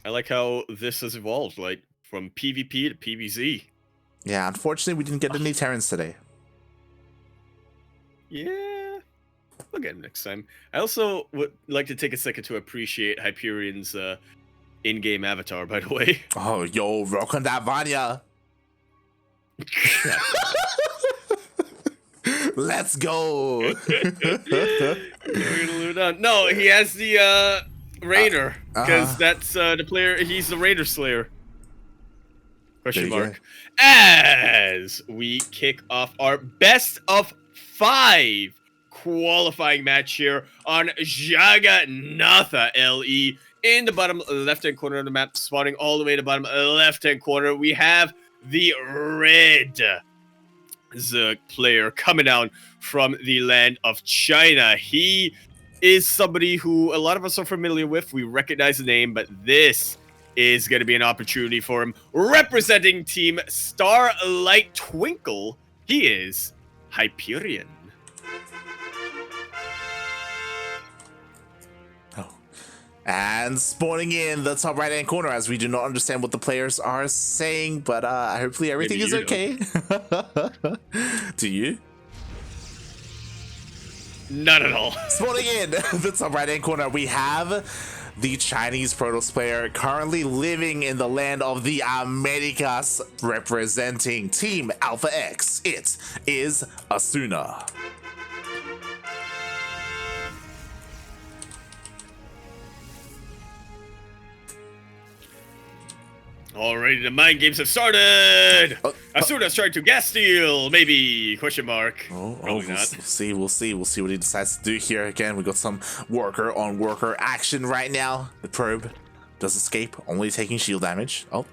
I like how this has evolved, like from PvP to PvZ. Yeah, unfortunately, we didn't get any Terrans today. Yeah, we'll get him next time. I also would like to take a second to appreciate Hyperion's in-game avatar, by the way. Oh, yo, rock on that Vanya. Let's go. We're gonna move on. No, he has the Raider, because that's the player. He's the Raider Slayer. Question mark. As we kick off our best of 5 qualifying match here on Jagannatha LE. In the bottom left-hand corner of the map, spawning all the way to the bottom left-hand corner, we have the red player coming down from the land of China. He is somebody who a lot of us are familiar with. We recognize the name, but this is going to be an opportunity for him. Representing Team Starlight Twinkle, he is Hyperion. And spawning in the top right-hand corner, as we do not understand what the players are saying, but hopefully everything is okay. Do you? Not at all. Spawning in the top right-hand corner, we have the Chinese Protoss player currently living in the land of the Americas, representing Team Alpha X. It is Asuna. Alrighty, the mind games have started. Asuna's trying to gas steal, maybe? Question mark. Probably not. We'll see what he decides to do here. Again, we got some worker on worker action right now. The probe does escape, only taking shield damage. Oh.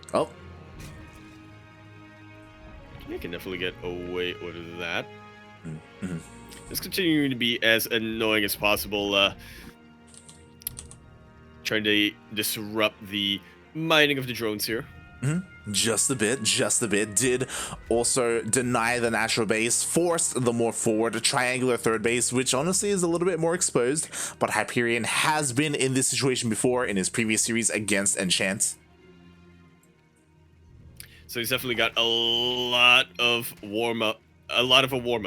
You can definitely get away with that. It's continuing to be as annoying as possible. Trying to disrupt the mining of the drones here. Just a bit. Did also deny the natural base, forced the more forward triangular third base, which honestly is a little bit more exposed, but Hyperion has been in this situation before in his previous series against Enchant. So he's definitely got a lot of a warm-up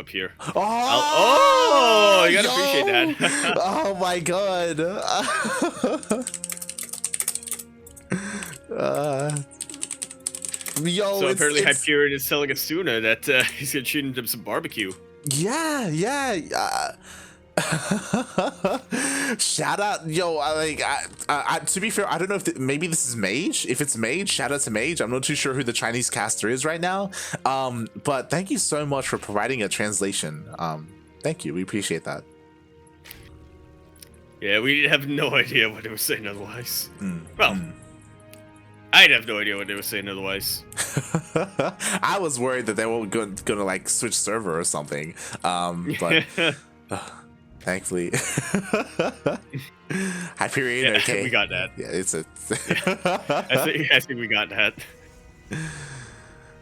here. Oh, you gotta appreciate that. Oh my god. So apparently Hyperion is telling Asuna that he's gonna shoot him some barbecue. Yeah. Shout out, to be fair, I don't know if maybe this is Mage. If it's Mage, shout out to Mage. I'm not too sure who the Chinese caster is right now. But thank you so much for providing a translation. Thank you, we appreciate that. Yeah, we have no idea what they were saying otherwise. I'd have no idea what they were saying otherwise. I was worried that they were gonna like switch server or something. But thankfully, Hyperion. Okay, we got that. Yeah, it's a. I think we got that.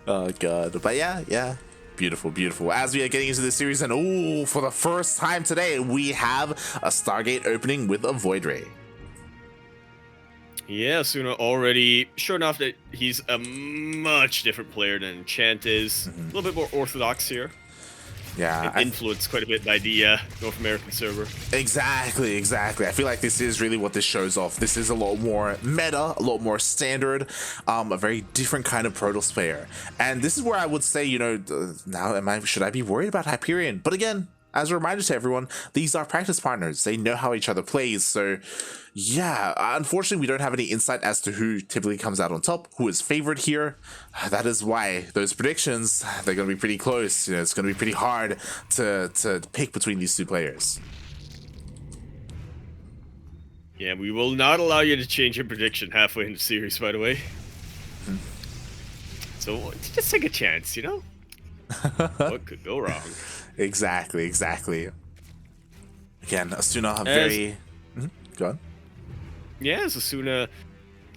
Oh god, but yeah. Beautiful. As we are getting into this series, and for the first time today, we have a Stargate opening with a Void Ray. Yeah, Asuna already showing off that he's a much different player than Enchant is. A little bit more orthodox here. Yeah, influenced quite a bit by the North American server. Exactly. I feel like this is really what this shows off. This is a lot more meta, a lot more standard, a very different kind of Protoss player. And this is where I would say, now should I be worried about Hyperion? But again, as a reminder to everyone, these are practice partners. They know how each other plays. So yeah, unfortunately, we don't have any insight as to who typically comes out on top, who is favored here. That is why those predictions, they're going to be pretty close. It's going to be pretty hard to pick between these two players. Yeah, we will not allow you to change your prediction halfway in the series, by the way. So just take a chance, What could go wrong? Exactly. Again, Asuna very... Go on. Yeah, Asuna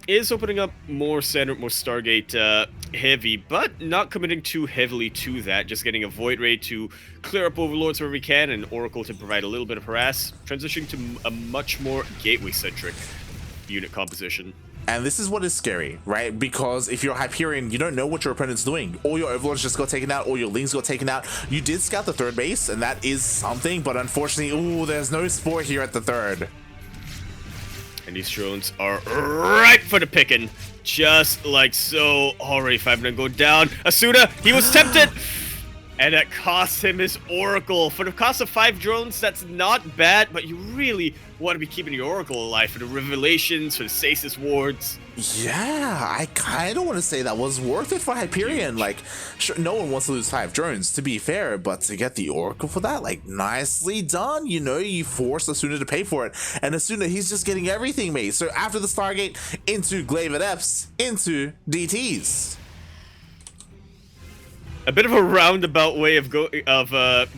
is opening up more standard, more Stargate heavy, but not committing too heavily to that. Just getting a Void Ray to clear up Overlords where we can, and Oracle to provide a little bit of harass. Transitioning to a much more gateway-centric unit composition. And this is what is scary, right? Because if you're Hyperion, you don't know what your opponent's doing. All your overlords just got taken out, all your lings got taken out. You did scout the third base, and that is something, but unfortunately, ooh, there's no sport here at the third. And these drones are ripe for the picking. Just like so. Already 5 gonna go down. Asuna, he was tempted! And that cost him his Oracle. For the cost of 5 drones, that's not bad, but you really want to be keeping your Oracle alive for the Revelations, for the Stasis Wards. Yeah, I kind of want to say that was worth it for Hyperion. Like, sure, no one wants to lose 5 drones, to be fair, but to get the Oracle for that, like, nicely done. You know, you forced Asuna to pay for it. And Asuna, he's just getting everything made. So after the Stargate, into Glaive Adepts, into DTs. A bit of a roundabout way of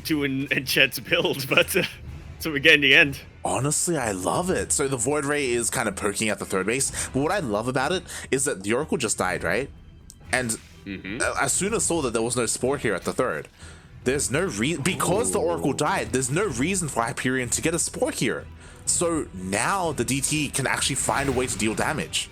doing Enchant's build, but so we get in the end. Honestly, I love it. So the Void Ray is kind of poking at the third base, but what I love about it is that the Oracle just died, right? And Asuna saw that there was no Spore here at the third. There's no reason, because the Oracle died, there's no reason for Hyperion to get a Spore here. So now the DT can actually find a way to deal damage.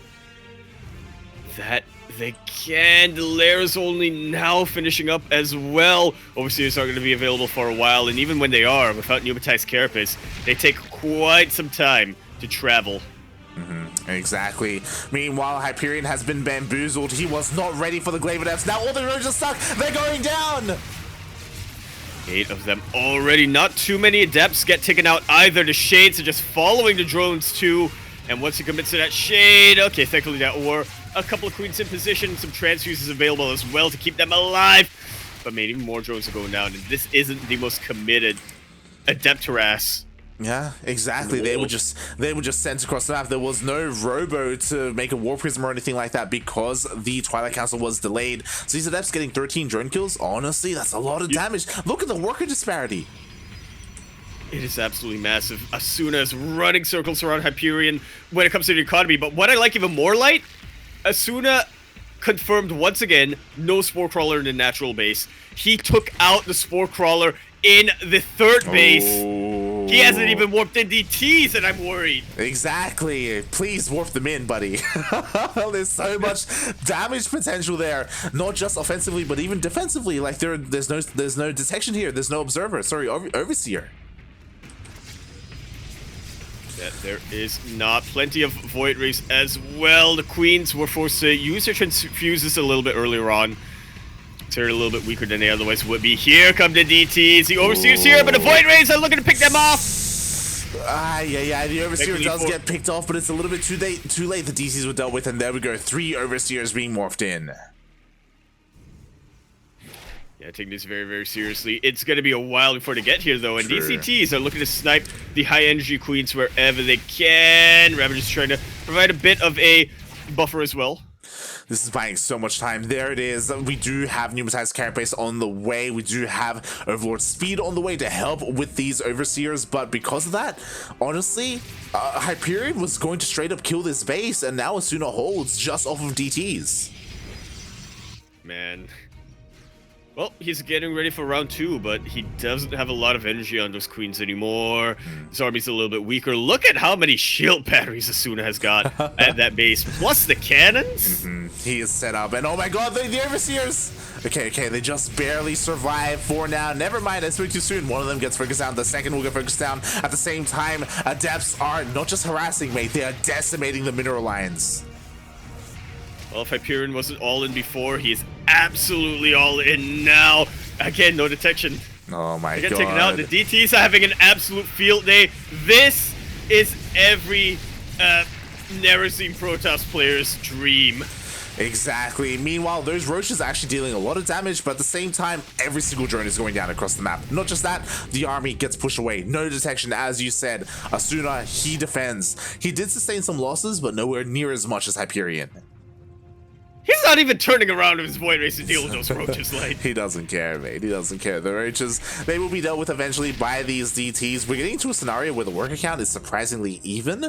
That they can. The Lairs only now finishing up as well. Overseers are going to be available for a while, and even when they are, without Pneumatized Carapace, they take quite some time to travel. Exactly. Meanwhile, Hyperion has been bamboozled. He was not ready for the Glaive Adepts. Now all the drones are stuck. They're going down. 8 of them already. Not too many Adepts get taken out either. The Shades are just following the drones too. And once he commits to that Shade, okay, thankfully that war. A couple of Queens in position, some transfuses available as well to keep them alive. But man, even more drones are going down, and this isn't the most committed Adept harass. Yeah, exactly. They were just sent across the map. There was no robo to make a War Prism or anything like that because the Twilight Council was delayed. So these Adepts getting 13 drone kills, honestly, that's a lot of damage. Look at the worker disparity. It is absolutely massive. Asuna is running circles around Hyperion when it comes to the economy, but what I like even more, Light, Asuna confirmed once again, no Spore Crawler in the natural base. He took out the Spore Crawler in the third base. He hasn't even warped in DTs, and I'm worried. Exactly. Please warp them in, buddy. There's so much damage potential there, not just offensively, but even defensively. Like there's no detection here. There's no observer. Sorry, overseer. That there is not. Plenty of Void Rays as well. The Queens were forced to use their transfuses a little bit earlier on. They're a little bit weaker than they otherwise would be. Here come the DTs. The Overseer's here, but the Void Rays are looking to pick them off. Yeah, the Overseer does get picked off, but it's a little bit too late. The DTs were dealt with, and there we go. 3 Overseers being morphed in. Yeah, taking this very, very seriously. It's going to be a while before they get here, though, and True. DCTs are looking to snipe the high-energy Queens wherever they can. Ravage is trying to provide a bit of a buffer as well. This is buying so much time. There it is. We do have Pneumatized Carapace on the way. We do have Overlord Speed on the way to help with these Overseers, but because of that, honestly, Hyperion was going to straight up kill this base, and now Asuna holds just off of DTs. Man. Well, he's getting ready for round 2, but he doesn't have a lot of energy on those Queens anymore. His army's a little bit weaker. Look at how many shield batteries Asuna has got at that base, plus the cannons. He is set up, and oh my god, the Overseers! Okay, they just barely survive for now. Never mind, I spoke too soon. One of them gets focused down, the second will get focused down. At the same time, Adepts are not just harassing, mate, they are decimating the mineral lines. Well, if Hyperion wasn't all in before, he is absolutely all in now. Again, no detection. Oh my god. They get taken out. The DTs are having an absolute field day. This is every Nerazine Protoss player's dream. Exactly. Meanwhile, those Roaches are actually dealing a lot of damage, but at the same time, every single drone is going down across the map. Not just that, the army gets pushed away. No detection, as you said. Asuna, he defends. He did sustain some losses, but nowhere near as much as Hyperion. He's not even turning around his Void Race to deal with those Roaches, like. He doesn't care, mate. He doesn't care. The Roaches, they will be dealt with eventually by these DTs. We're getting into a scenario where the worker count is surprisingly even,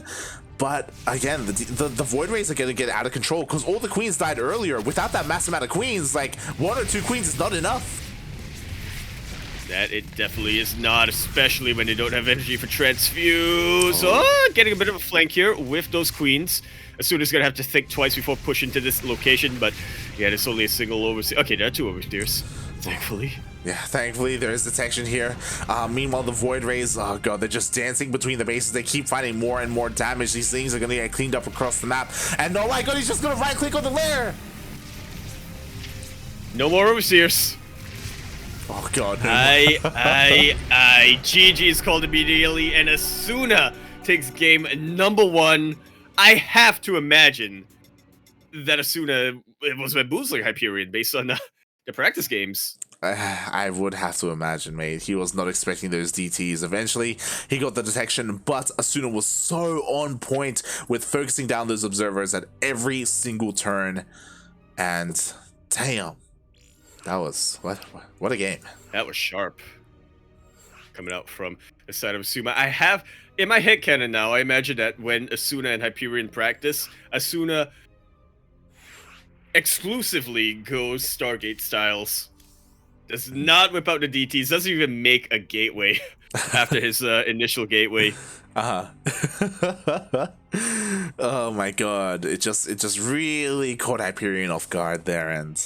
but again, the Void Rays are going to get out of control because all the Queens died earlier. Without that mass amount of Queens, like 1 or 2 Queens is not enough. That it definitely is not, especially when they don't have energy for transfuse. Oh, getting a bit of a flank here with those queens. Asuna's gonna have to think twice before pushing to this location, but yeah, there's only a single overseer. Okay, there are 2 overseers, thankfully. Yeah, thankfully there is detection here. Meanwhile, the Void Rays, oh god, they're just dancing between the bases. They keep finding more and more damage. These things are gonna get cleaned up across the map. And oh my god, he's just gonna right click on the lair. No more overseers. Oh god. GG is called immediately, and Asuna takes game number 1. I have to imagine that Asuna was bamboozling Hyperion based on the practice games. I would have to imagine, mate. He was not expecting those DTs. Eventually, he got the detection, but Asuna was so on point with focusing down those observers at every single turn. And damn, that was what a game. That was sharp. Coming out from the side of Asuna. I have in my head canon now. I imagine that when Asuna and Hyperion practice, Asuna exclusively goes Stargate styles. Does not whip out the DTs. Doesn't even make a gateway after his initial gateway. Oh my god! It just really caught Hyperion off guard there, and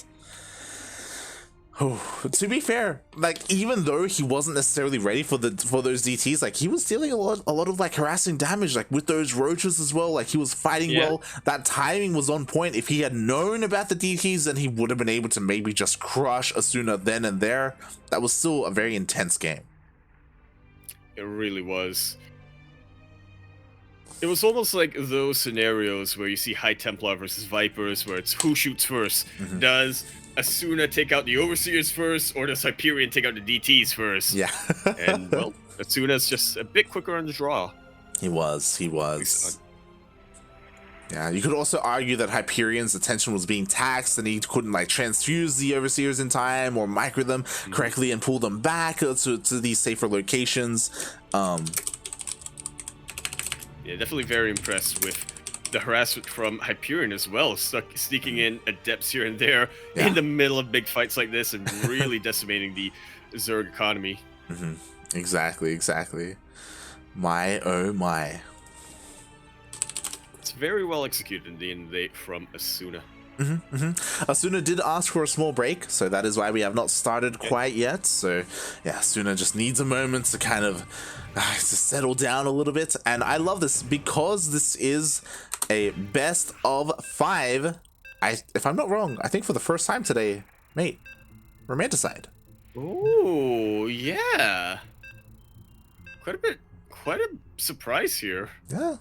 to be fair, like even though he wasn't necessarily ready for those DTs, like he was dealing a lot of like harassing damage, like with those roaches as well. Like he was fighting well. That timing was on point. If he had known about the DTs, then he would have been able to maybe just crush Asuna then and there. That was still a very intense game. It really was. It was almost like those scenarios where you see High Templar versus Vipers, where it's who shoots first. Does Asuna take out the Overseers first, or does Hyperion take out the DTs first? Yeah. And, well, Asuna's just a bit quicker on the draw. He was. Yeah, you could also argue that Hyperion's attention was being taxed and he couldn't like transfuse the Overseers in time or micro them correctly and pull them back to these safer locations. Yeah, definitely very impressed with the harassment from Hyperion as well, sneaking in adepts here and there in the middle of big fights like this and really decimating the Zerg economy. Exactly. My oh my. It's very well executed in the end of the day from Asuna. Asuna did ask for a small break, so that is why we have not started quite yet. So yeah, Asuna just needs a moment to kind of to settle down a little bit. And I love this because this is a best of 5. If I'm not wrong, I think for the first time today, mate, Romanticide. Oh yeah, quite a surprise here. Yeah.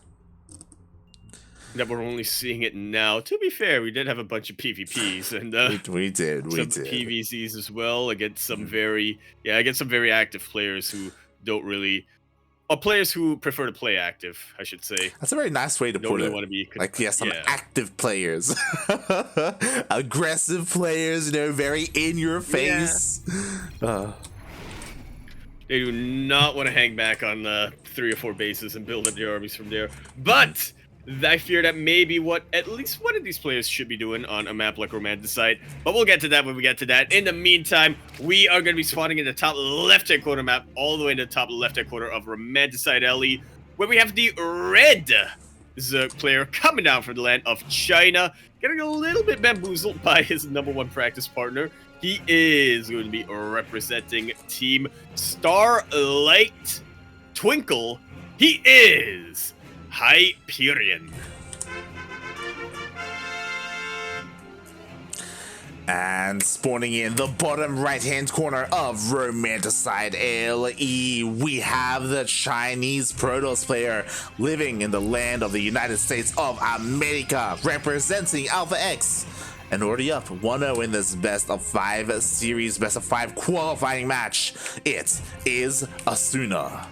That we're only seeing it now. To be fair, we did have a bunch of PvPs and we did PvZs as well against some very active players who don't really, or players who prefer to play active, I should say. That's a very nice way to put really it. Want to be some active players, aggressive players, very in your face. They do not want to hang back on 3 or 4 bases and build up their armies from there, but I fear that maybe what at least one of these players should be doing on a map like Romanticide, but we'll get to that when we get to that. In the meantime, we are going to be spawning in the top left-hand corner map, all the way in the top left-hand corner of Romanticide LE, where we have the red Zerg player coming down from the land of China, getting a little bit bamboozled by his #1 practice partner. He is going to be representing Team Starlight Twinkle. He is Hyperion. And spawning in the bottom right-hand corner of Romanticide LE, we have the Chinese Protoss player living in the land of the United States of America, representing Alpha X. And already up 1-0 in this best of 5 series, best of 5 qualifying match. It is Asuna.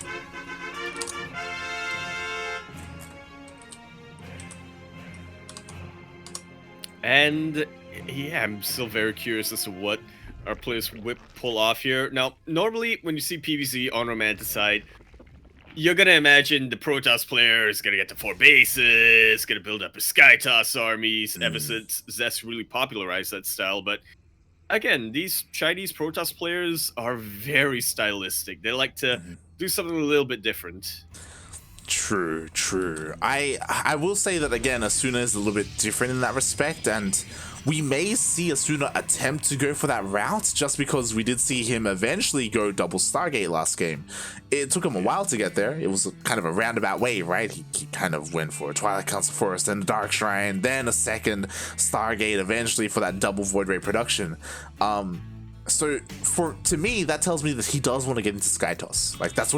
And yeah, I'm still very curious as to what our players pull off here. Now, normally when you see PvZ on Romanticide, you're gonna imagine the Protoss player is gonna get to 4 bases, gonna build up his Skytoss armies, ever since Zest really popularized that style. But again, these Chinese Protoss players are very stylistic. They like to do something a little bit different. True, true. I will say that again, Asuna is a little bit different in that respect, and we may see Asuna attempt to go for that route just because we did see him eventually go double Stargate last game. It took him a while to get there. It was kind of a roundabout way, right? He kind of went for a Twilight Council first, then a Dark Shrine, then a second Stargate eventually for that double Void Ray production. So to me, that tells me that he does want to get into Skytoss. Like that's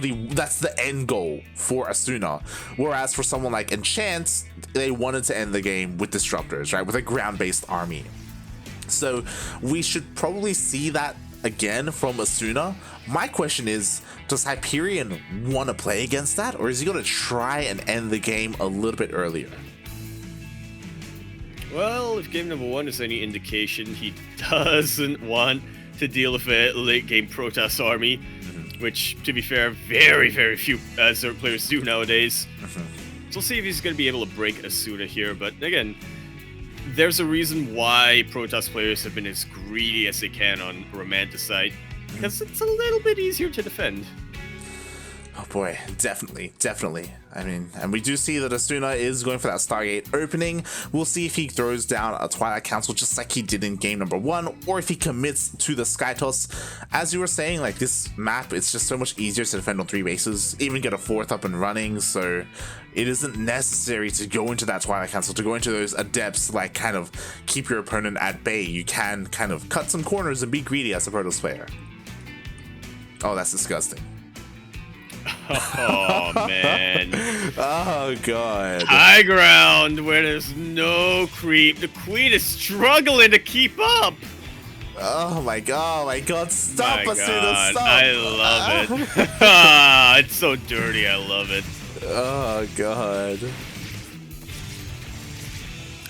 the end goal for Asuna. Whereas for someone like Enchant, they wanted to end the game with Disruptors, right? With a ground-based army. So we should probably see that again from Asuna. My question is, does Hyperion want to play against that? Or is he going to try and end the game a little bit earlier? Well, if game number 1 is any indication, he doesn't want to deal with a late game Protoss army, which, to be fair, very, very few Zerg players do nowadays. So we'll see if he's going to be able to break Asuna here, but again, there's a reason why Protoss players have been as greedy as they can on Romanticide, because it's a little bit easier to defend. Oh boy, definitely. I mean, and we do see that Asuna is going for that Stargate opening. We'll see if he throws down a Twilight Council just like he did in game number 1, or if he commits to the Skytoss. As you were saying, like this map, it's just so much easier to defend on 3 bases, even get a 4th up and running, so it isn't necessary to go into that Twilight Council, to go into those Adepts to like kind of keep your opponent at bay. You can kind of cut some corners and be greedy as a Protoss player. Oh, that's disgusting. Oh, man. Oh, God. High ground where there's no creep. The queen is struggling to keep up. Oh, my God. Stop, My Asuna, God, stop. I love it. It's so dirty. I love it. Oh, God.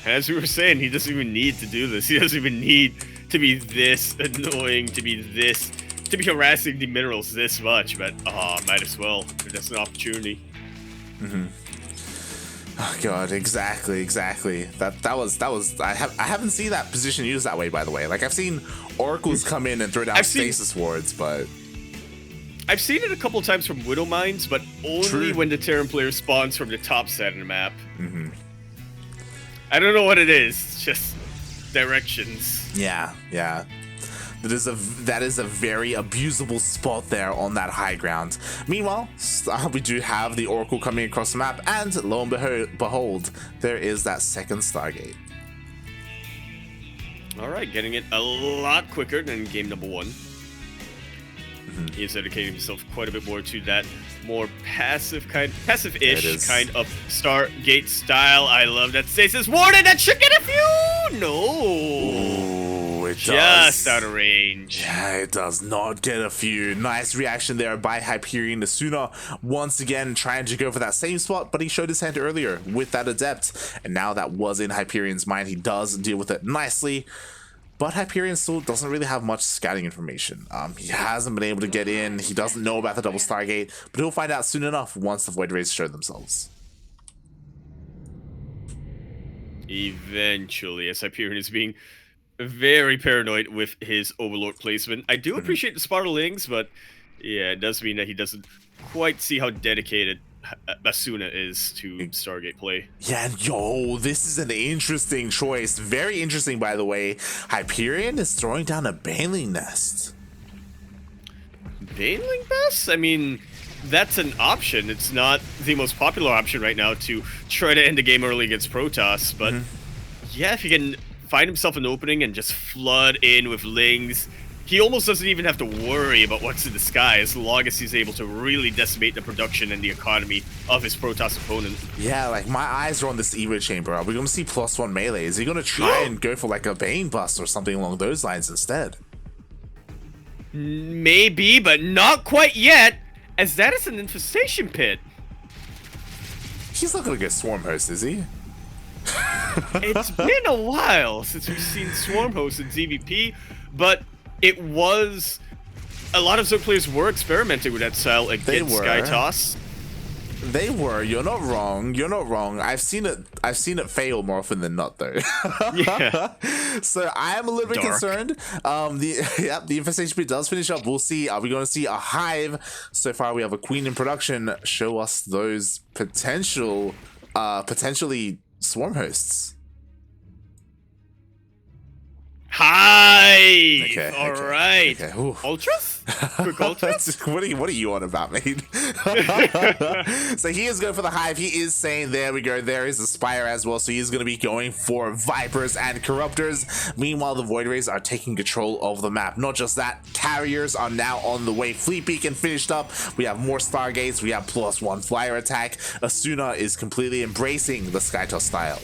As we were saying, he doesn't even need to do this. He doesn't even need to be this annoying, to be harassing the minerals this much, but might as well. That's an opportunity. Oh God, exactly. That was. I haven't seen that position used that way, by the way. Like I've seen oracles come in and throw down stasis wards, but I've seen it a couple times from Widow Mines, but only when the Terran player spawns from the top side of the map. I don't know what it is. It's just directions. Yeah. That is a very abusable spot there on that high ground. Meanwhile, we do have the Oracle coming across the map, and lo and behold, there is that second Stargate. Alright, getting it a lot quicker than game number 1. He is dedicating himself quite a bit more to that more passive-ish kind of Stargate style. I love that stasis ward, and that should get a few! No! Ooh, it just does. Out of range. Yeah, it does not get a few. Nice reaction there by Hyperion. Asuna once again trying to go for that same spot, but he showed his hand earlier with that Adept, and now that was in Hyperion's mind. He does deal with it nicely. But Hyperion still doesn't really have much scouting information. He hasn't been able to get in. He doesn't know about the double Stargate, but he'll find out soon enough once the Void Rays show themselves. Eventually, as Hyperion is being very paranoid with his Overlord placement. I do appreciate the Spartalings, but yeah, it does mean that he doesn't quite see how dedicated Asuna is to Stargate play. Yeah, and this is an interesting choice. Very interesting, by the way. Hyperion is throwing down a Baneling Nest. Baneling Nest? I mean, that's an option. It's not the most popular option right now to try to end the game early against Protoss, but yeah, if he can find himself an opening and just flood in with Lings, he almost doesn't even have to worry about what's in the sky as long as he's able to really decimate the production and the economy of his Protoss opponent. Yeah, like my eyes are on this Evo Chamber. Are we going to see +1 melee? Is he going to try and go for like a Bane Bust or something along those lines instead? Maybe, but not quite yet, as that is an infestation pit. He's not going to get Swarm Host, is he? It's been a while since we've seen Swarm Host in ZVP, but it was... A lot of Zerg players were experimenting with that style against Skytoss. They were. You're not wrong. You're not wrong. I've seen it fail more often than not, though. Yeah. So I am a little bit concerned. The infestation speed does finish up. We'll see. Are we going to see a hive? So far, we have a queen in production. Show us those potentially swarm hosts. Hive. Okay, All right. Okay. Ultras? Quick ultras? What are you on about, mate? So he is going for the hive. He is saying, there we go. There is a spire as well. So he is going to be going for vipers and corruptors. Meanwhile, the void rays are taking control of the map. Not just that, carriers are now on the way. Fleet beacon finished up. We have more stargates. We have +1 flyer attack. Asuna is completely embracing the Skytoss style.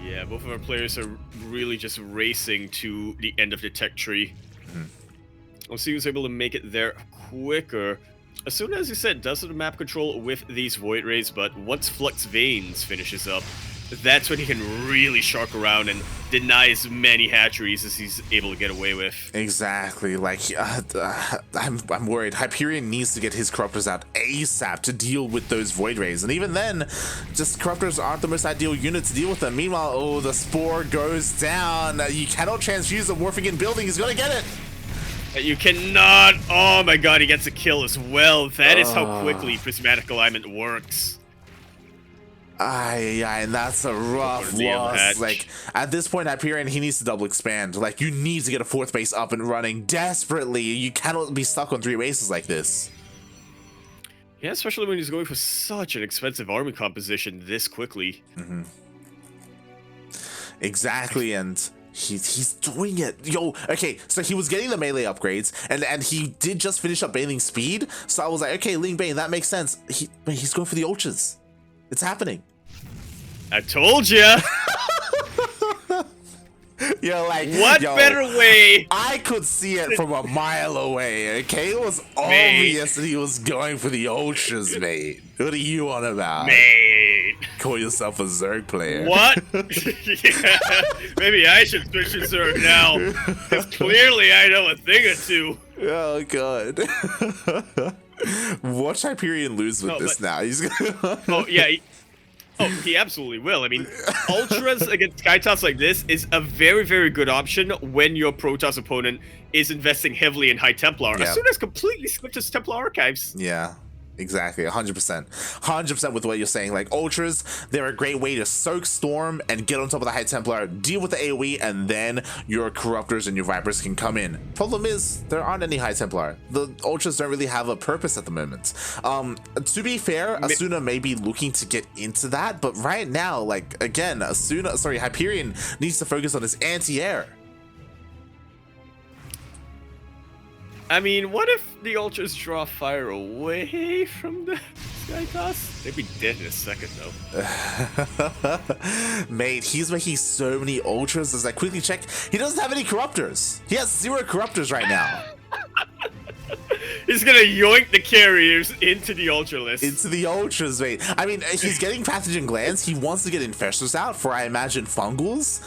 Yeah, both of our players are really just racing to the end of the tech tree. We'll see who's able to make it there quicker. Asuna, as you said, does have the map control with these void rays, but once Flux Veins finishes up, that's when he can really shark around and deny as many hatcheries as he's able to get away with. Exactly. Like, I'm worried. Hyperion needs to get his corruptors out ASAP to deal with those void rays. And even then, just corruptors aren't the most ideal unit to deal with them. Meanwhile, oh, the spore goes down. You cannot transfuse the morphing in building. He's going to get it. You cannot. Oh my god, he gets a kill as well. That is how quickly prismatic alignment works. And that's a rough loss. Like, at this point, Hyperion, he needs to double expand. Like, you need to get a 4th base up and running desperately. You cannot be stuck on 3 bases like this. Yeah, especially when he's going for such an expensive army composition this quickly. Exactly, and he's doing it. Yo, okay, so he was getting the melee upgrades, and he did just finish up Bane's speed. So I was like, okay, Ling Bane, that makes sense. He's going for the ultras. It's happening. I told ya. You're like, what better way? I could see it from a mile away. Okay, it was obvious that he was going for the ultras, mate. What are you on about? Mate. Call yourself a Zerg player. What? Yeah, maybe I should switch to Zerg now. Because clearly I know a thing or two. Oh god. Watch Hyperion lose with this now. He's gonna oh yeah. He absolutely will. I mean, ultras against Skytoss like this is a very, very good option when your Protoss opponent is investing heavily in High Templar. Yeah. Asuna has completely skipped his Templar archives. Yeah. Exactly, 100%. 100% with what you're saying. Like, ultras, they're a great way to soak storm and get on top of the High Templar, deal with the AoE, and then your corruptors and your vipers can come in. Problem is, there aren't any High Templar. The ultras don't really have a purpose at the moment. To be fair, Asuna may be looking to get into that, but right now, like, again, Hyperion needs to focus on his anti-air. I mean, what if the ultras draw fire away from the Skytoss? They'd be dead in a second, though. Mate, he's making so many ultras. As I quickly check, he doesn't have any corruptors. He has 0 corruptors right now. He's gonna yoink the carriers into the ultra list. Into the ultras, mate. I mean, he's getting pathogen glands. He wants to get infestors out for, I imagine, fungals.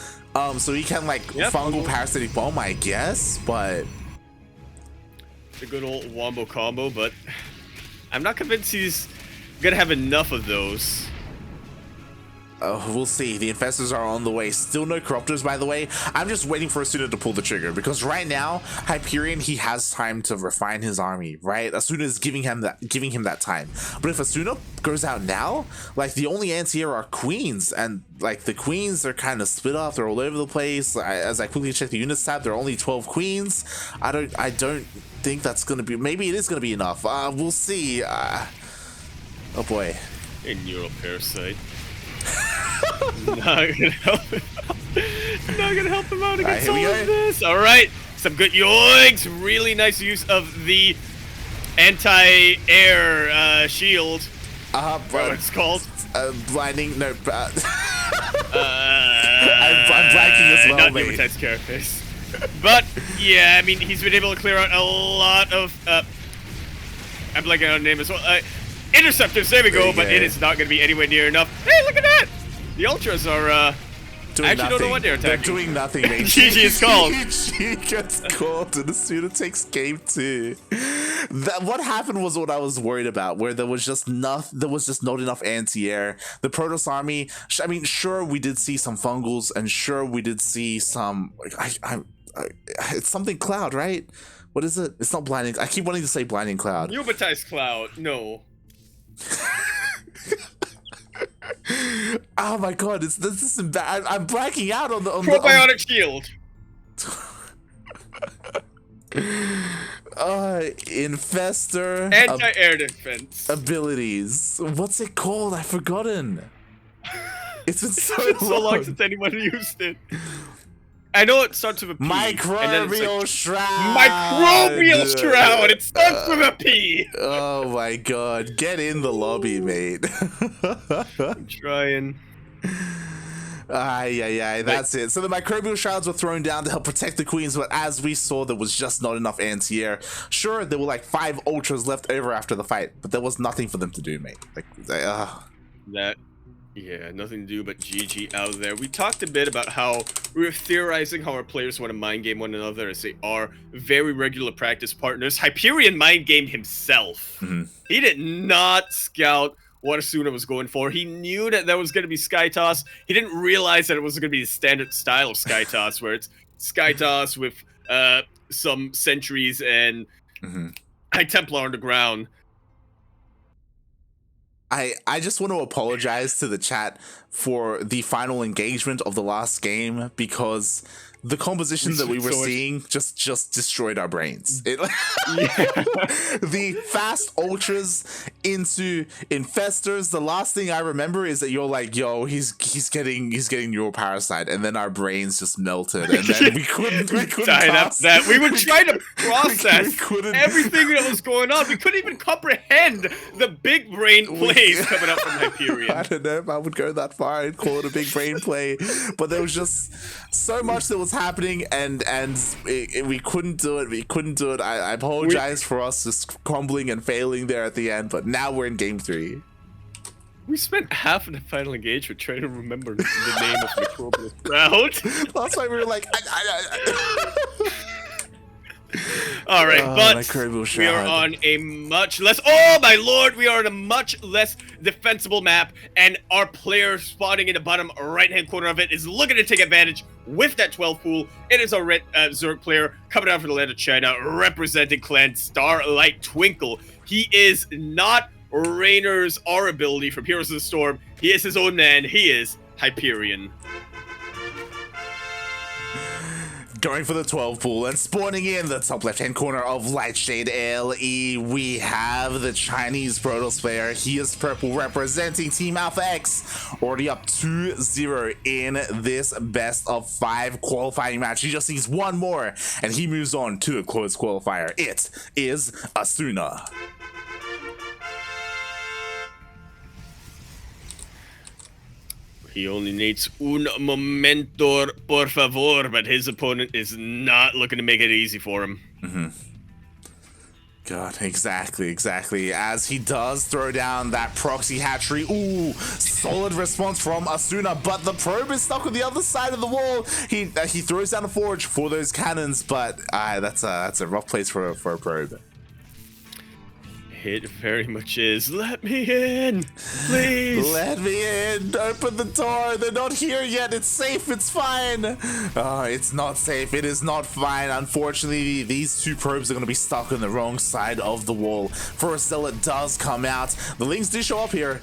So he can, like, fungal parasitic bomb, I guess, but... The good old wombo combo, but I'm not convinced he's gonna have enough of those. We'll see. The infestors are on the way. Still no corruptors, by the way. I'm just waiting for Asuna to pull the trigger, because right now, Hyperion, he has time to refine his army, right? Asuna is giving him that time. But if Asuna goes out now, like, the only anti-air are queens, and like the queens are kind of split off. They're all over the place. As I quickly check the units tab, there are only 12 queens. I don't think that's gonna be. Maybe it is gonna be enough. We'll see. Oh boy. A neural parasite. Not gonna help him. Not gonna help him out against all of this. All right, some good yoinks. Really nice use of the anti-air shield. What it's called? Blinding. No. I'm blanking as well, not mate. Pneumatite's carapace. But yeah, I mean, he's been able to clear out a lot of. I'm blanking on the name as well. Interceptors, there we go, but it is not going to be anywhere near enough. Hey, look at that! The ultras are doing actually nothing. don't know what they're attacking. They're doing nothing, mate. GG is called. GG gets called, and Asuna takes game 2. What happened was what I was worried about, where there was just not enough anti-air. The Protoss army, I mean, sure, we did see some fungals, and sure, we did see some, it's something cloud, right? What is it? It's not blinding. I keep wanting to say blinding cloud. Pneumatized cloud. No. Oh my god, this is bad. I'm blacking out on the Probiotic shield. Infestor Anti-air defense abilities. What's it called? I've forgotten. It's been so long since anyone used it. I know it starts with a P. Microbial shroud. Microbial shroud. It starts with a P. Oh my god. Get in the lobby, mate. I'm trying. That's it. So the microbial shrouds were thrown down to help protect the queens, but as we saw, there was just not enough anti-air. Sure, there were like 5 ultras left over after the fight, but there was nothing for them to do, mate. Yeah, nothing to do but GG out there. We talked a bit about how we were theorizing how our players want to mind game one another as they are very regular practice partners. Hyperion mind gamed himself. He did not scout what Asuna was going for. He knew that was going to be Sky Toss. He didn't realize that it was going to be the standard style of Sky Toss, where it's Sky Toss with some sentries and High Templar on the ground. I just want to apologize to the chat for the final engagement of the last game, because the composition that we were seeing just destroyed our brains. The fast ultras into infestors. The last thing I remember is that you're like, yo, he's getting neuroparasite, and then our brains just melted, and then we couldn't that. We were trying to process everything that was going on. We couldn't even comprehend the big brain plays coming up from Hyperion. I don't know if I would go that far and call it a big brain play, but there was just so much that was happening, and we couldn't do it. I apologize for us just crumbling and failing there at the end, but now we're in game 3. We spent half of the final engagement trying to remember the name of the microbial crowd. That's why we were like, all right, but we are on a much less. Oh my lord, we are on a much less defensible map, and our player spawning in the bottom right-hand corner of it is looking to take advantage with that 12 pool. It is a red Zerg player coming out from the land of China, representing Clan Starlight Twinkle. He is not Rainer's R ability from Heroes of the Storm. He is his own man. He is Hyperion. Going for the 12 pool and spawning in the top left-hand corner of Lightshade LE, we have the Chinese Protoss player. He is purple, representing Team Alpha X. Already up 2-0 in this best of 5 qualifying match. He just needs one more, and he moves on to a closed qualifier. It is Asuna. He only needs un momento, por favor, but his opponent is not looking to make it easy for him. God, exactly. As he does throw down that proxy hatchery. Ooh, solid response from Asuna, but the probe is stuck on the other side of the wall. He throws down a forge for those cannons, but that's a rough place for a probe. It very much is. Let me in, please. Let me in. Open the door. They're not here yet. It's safe. It's fine. Oh, it's not safe. It is not fine. Unfortunately, these 2 probes are going to be stuck on the wrong side of the wall. First Zealot does come out. The Lings do show up here.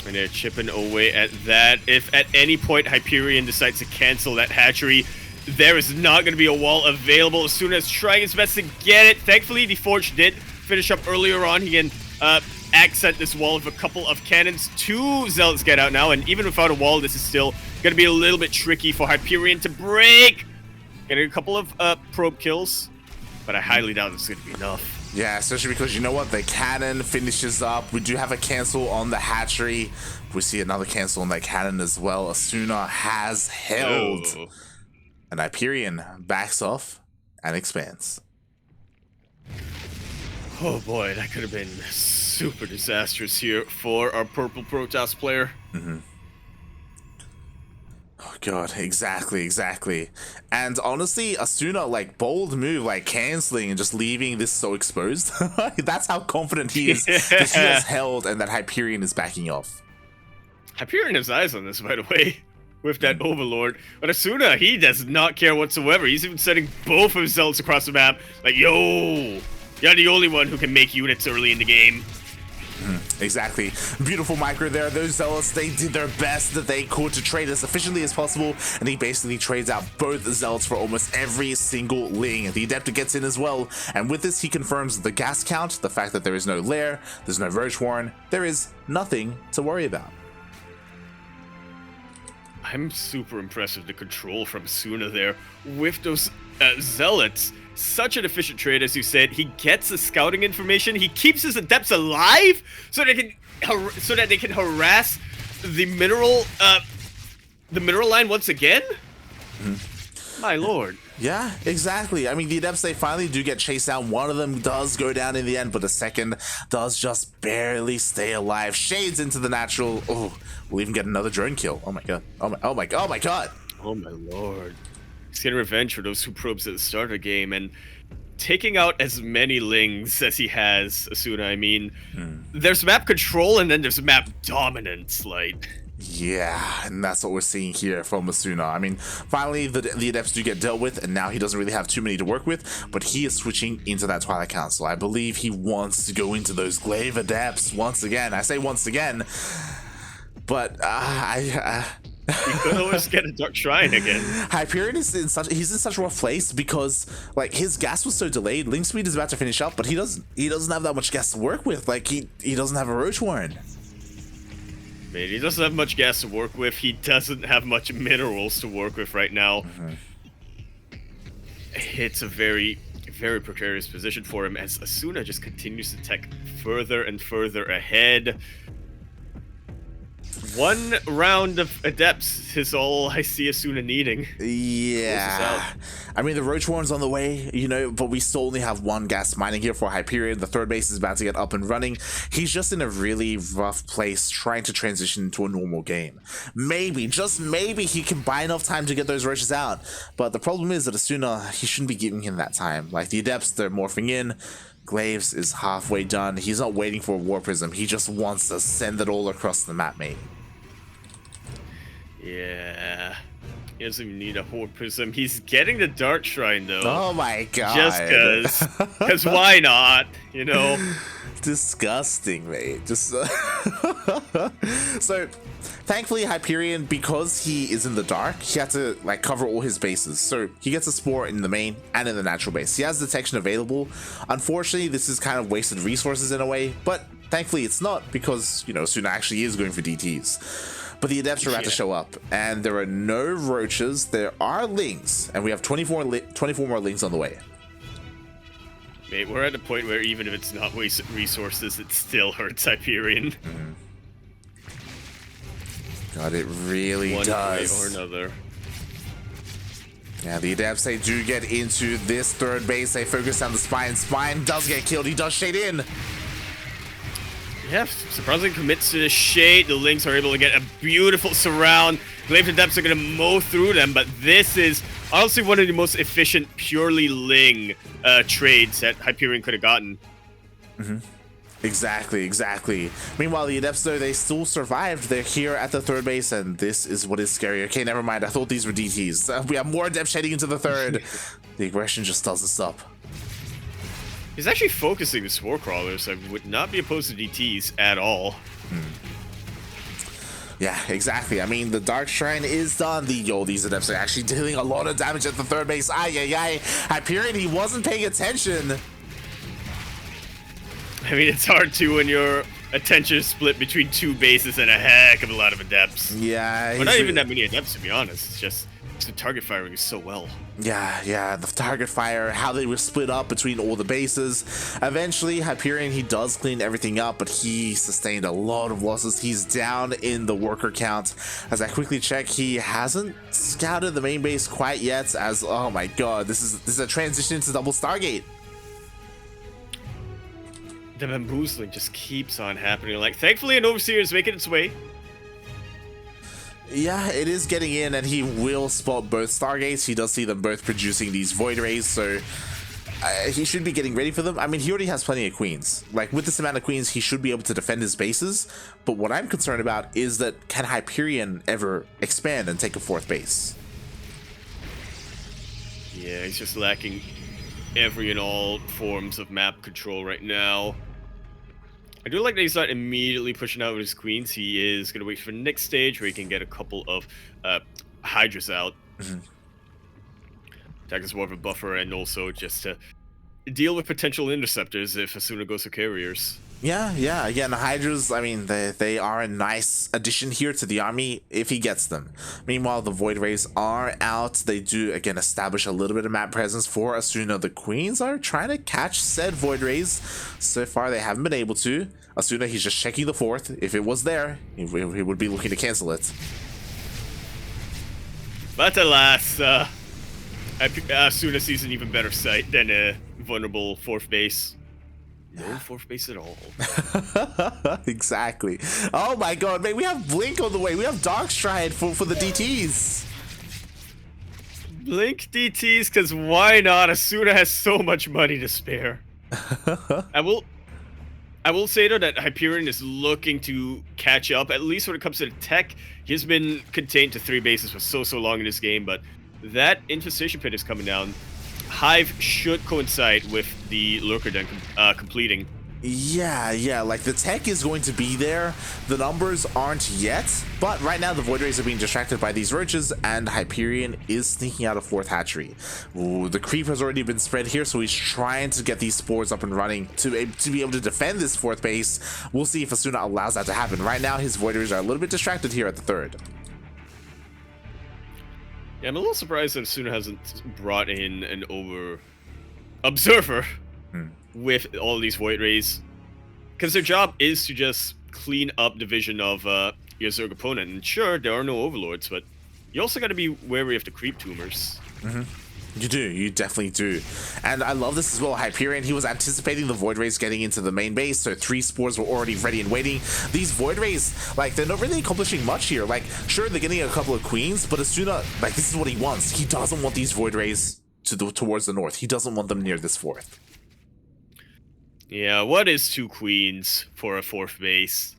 And they're chipping away at that. If at any point Hyperion decides to cancel that hatchery, there is not going to be a wall available. As soon as trying his best to get it. Thankfully, the Forge did finish up earlier on. He can accent this wall with a couple of cannons. 2 Zealots get out now, and even without a wall, this is still going to be a little bit tricky for Hyperion to break. Getting a couple of probe kills, but I highly doubt it's going to be enough. Yeah, especially because, you know what, the cannon finishes up. We do have a cancel on the hatchery. We see another cancel on that cannon as well. Asuna has held. Oh. And Hyperion backs off and expands. Oh boy, that could have been super disastrous here for our purple Protoss player. god, exactly. And honestly, Asuna, like, bold move, like canceling and just leaving this so exposed. That's how confident he is that he has held and that Hyperion is backing off. Hyperion has eyes on this, by the way, with that Overlord. But Asuna, he does not care whatsoever. He's even sending both of his zealots across the map. Like, yo, you're the only one who can make units early in the game. Exactly. Beautiful micro there. Those zealots, they did their best that they could to trade as efficiently as possible, and he basically trades out both zealots for almost every single ling. The Adepta gets in as well, and with this he confirms the gas count, the fact that there is no lair, there's no Roach Warren, there is nothing to worry about. I'm super impressed with the control from Asuna there with those zealots. Such an efficient trade, as you said. He gets the scouting information. He keeps his adepts alive so that they can harass the mineral line once again. My lord. Yeah, exactly. I mean, the Adepts, they finally do get chased down. One of them does go down in the end, but the second does just barely stay alive. Shades into the natural. Oh, we'll even get another drone kill. Oh my god. Oh my god. Oh my lord. He's getting revenge for those 2 probes at the start of the game and taking out as many lings as he has, Asuna. I mean, there's map control and then there's map dominance, like. Yeah, and that's what we're seeing here from Asuna. I mean, finally the Adepts do get dealt with, and now he doesn't really have too many to work with, but he is switching into that Twilight Council. I believe he wants to go into those Glaive Adepts once again. I say once again, but he could always get a Dark Shrine again. Hyperion is in such a rough place because like his gas was so delayed. Link speed is about to finish up, but he doesn't have that much gas to work with. Like he doesn't have a Roach Warren. Man, he doesn't have much gas to work with. He doesn't have much minerals to work with right now. It's a very, very precarious position for him as Asuna just continues to tech further and further ahead. 1 round of Adepts is all I see Asuna needing. Yeah. I mean, the Roach Warren's on the way, you know, but we still only have 1 gas mining here for Hyperion. The 3rd base is about to get up and running. He's just in a really rough place trying to transition into a normal game. Maybe, just maybe, he can buy enough time to get those Roaches out. But the problem is that Asuna, he shouldn't be giving him that time. Like, the Adepts, they're morphing in. Glaives is halfway done. He's not waiting for a War Prism. He just wants to send it all across the map, mate. Yeah. He doesn't even need a War Prism. He's getting the Dark Shrine, though. Oh my god. Just cause. Cause why not? You know? Disgusting, mate. Just so thankfully Hyperion, because he is in the dark, he had to like cover all his bases. So he gets a Spore in the main and in the natural base. He has detection available. Unfortunately, this is kind of wasted resources in a way, but thankfully it's not, because, you know, Asuna actually is going for DTs. But the Adepts are about to show up, and there are no Roaches. There are Lings, and we have 24 more Lings on the way. Mate, we're at the point where even if it's not wasted resources, it still hurts Hyperion. God, it really does. One way or another. Yeah, the Adepts, they do get into this 3rd base. They focus on the Spine. Spine does get killed. He does shade in. Yeah, surprisingly commits to the shade. The Lings are able to get a beautiful surround. Glaive Adepts are going to mow through them, but this is honestly one of the most efficient purely Ling trades that Hyperion could have gotten. Exactly. Meanwhile, the Adepts, though, they still survived. They're here at the 3rd base, and this is what is scary. Okay, never mind. I thought these were DTs. We have more Adepts shading into the 3rd. The aggression just doesn't stop. He's actually focusing the Spore Crawlers. I would not be opposed to DTs at all. Yeah, exactly. I mean, the Dark Shrine is done. These Adepts are actually dealing a lot of damage at the 3rd base. Ay. Hyperion, he wasn't paying attention. I mean, it's hard to when your attention is split between 2 bases and a heck of a lot of Adepts. Yeah. But not even that many Adepts, to be honest. It's just the target firing is so well. Yeah, the target fire, how they were split up between all the bases. Eventually, Hyperion, he does clean everything up, but he sustained a lot of losses. He's down in the worker count. As I quickly check, he hasn't scouted the main base quite yet, as, oh my god, this is a transition into double Stargate. The bamboozling just keeps on happening. Like, thankfully, an Overseer is making its way. Yeah, it is getting in, and he will spot both Stargates. He does see them both producing these Void Rays, so he should be getting ready for them. I mean, he already has plenty of queens. Like, with this amount of queens, he should be able to defend his bases. But what I'm concerned about is that can Hyperion ever expand and take a 4th base? Yeah, he's just lacking every and all forms of map control right now. I do like that he's not immediately pushing out with his queens. He is going to wait for the next stage where he can get a couple of Hydras out. Attack is more of a buffer, and also just to deal with potential interceptors if Asuna goes for carriers. Yeah. Again, the Hydras, I mean, they are a nice addition here to the army if he gets them. Meanwhile, the Void Rays are out. They do, again, establish a little bit of map presence for Asuna. The Queens are trying to catch said Void Rays. So far, they haven't been able to. Asuna, he's just checking the 4th. If it was there, he would be looking to cancel it. But alas, Asuna sees an even better sight than a vulnerable 4th base. No 4th base at all. Exactly. Oh my god, man, we have Blink on the way. We have Darkstride for the DTs. Blink DTs, because why not? Asuna has so much money to spare. I will say, though, that Hyperion is looking to catch up, at least when it comes to the tech. He's been contained to 3 bases for so long in this game, but that infestation pit is coming down. Hive should coincide with the Lurker Den completing. Yeah, like the tech is going to be there. The numbers aren't yet, but right now the Void Rays are being distracted by these roaches, and Hyperion is sneaking out a 4th hatchery. Ooh, the creep has already been spread here, so he's trying to get these spores up and running to be able to defend this 4th base. We'll see if Asuna allows that to happen. Right now, his Void Rays are a little bit distracted here at the 3rd. Yeah, I'm a little surprised that Asuna hasn't brought in an observer with all these Void Rays, because their job is to just clean up the vision of your Zerg opponent. And sure, there are no overlords, but you also got to be wary of the creep tumors. You do, you definitely do. And I love this as well. Hyperion, he was anticipating the Void Rays getting into the main base, so 3 spores were already ready and waiting. These Void Rays, like, they're not really accomplishing much here. Like, sure, they're getting a couple of queens, but Asuna, like, this is what he wants. He doesn't want these Void Rays towards the north. He doesn't want them near this 4th. Yeah, what is 2 queens for a 4th base?